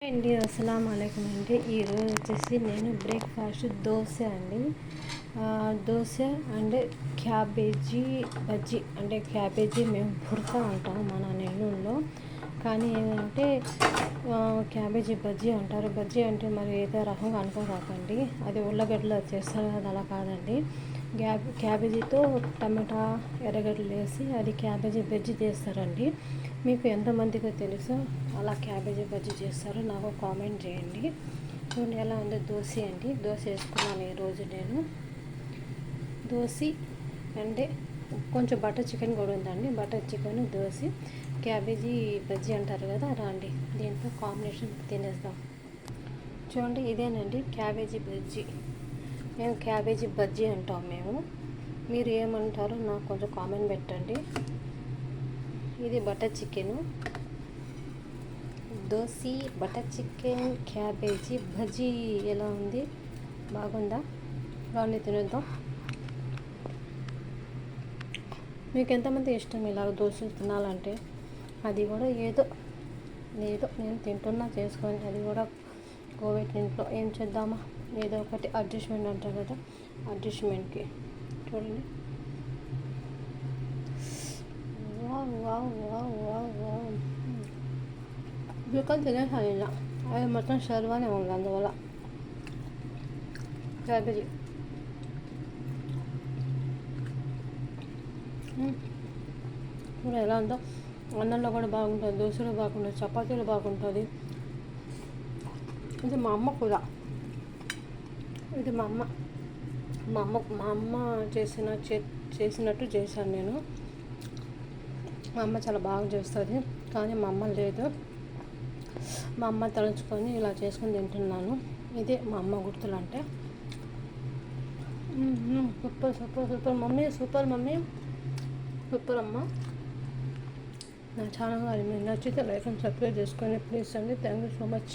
అండి అస్సలం వాలేకుమ్ అండి. ఈరోజు వచ్చేసి నేను బ్రేక్ఫాస్ట్ దోశ అండి. Dosa and cabbage bajji. అంటే క్యాబేజీ మేము బుర్కా అంటాం మన నెల్లూరులో, కానీ ఏంటంటే క్యాబేజీ బజ్జీ అంటారు. బజ్జీ అంటే మరి ఏదో రకంగా అనుకోకండి, అది ఉల్లగడ్డలు చేస్తారు కదా, అలా కాదండి. క్యాబేజీతో టమాటా ఎర్రగడ్డలు వేసి అది క్యాబేజీ బజ్జీ చేస్తారండి. మీకు ఎంతమందికి తెలుసో అలా క్యాబేజీ బజ్జీ చేస్తారో నాకు కామెంట్ చేయండి. చూడండి ఎలా ఉందో. దోశ అండి, దోశ వేసుకున్నాను ఈరోజు నేను. దోశ అంటే కొంచెం బటర్ చికెన్ కూడా ఉందండి. Butter chicken, dosa, cabbage bajji అంటారు కదా, రండి దీంతో కాంబినేషన్ తినేద్దాం. చూడండి ఇదేనండి క్యాబేజీ బజ్జీ. మేము క్యాబేజీ బజ్జీ అంటాం మేము. మీరు ఏమంటారో నాకు కొంచెం కామెంట్ పెట్టండి. ఇది butter chicken, dosa, butter chicken, cabbage bajji ఎలా ఉంది, బాగుందా? రాండి తినేద్దాం. మీకు ఎంతమంది ఇష్టం ఇలా దోశలు తినాలంటే? అది కూడా ఏదో నేను తింటున్నా చేసుకొని, అది కూడా కోవిడ్ ఇంట్లో ఏం చేద్దామా, ఏదో ఒకటి అడ్జస్ట్మెంట్ అంటారు కదా, అడ్జస్ట్మెంట్కి. చూడండి, wow wow wow wow wow. Chicken తినేసాను ఇలా, అది మొత్తం షర్వానే ఉంది, అందువల్ల క్యాబేజీ కూడా ఎలా ఉందో. అన్నంలో కూడా బాగుంటుంది, దోశలో బాగుంటుంది, చపాతీలో బాగుంటుంది. ఇది మా అమ్మ కూడా, ఇది మా అమ్మ చేసినట్టు చేశాను నేను. మా అమ్మ చాలా బాగా చేస్తుంది, కానీ మా అమ్మ లేదు. మా అమ్మ తలుచుకొని ఇలా చేసుకొని తింటున్నాను. ఇదే మా అమ్మ గుర్తులు అంటే. Super super super mummy, super mummy, super అమ్మ. నా ఛానల్ గారి మీరు నచ్చితే లైక్ అండ్ సబ్స్క్రైబ్ చేసుకోండి ప్లీజ్ అండి. Thank you so much.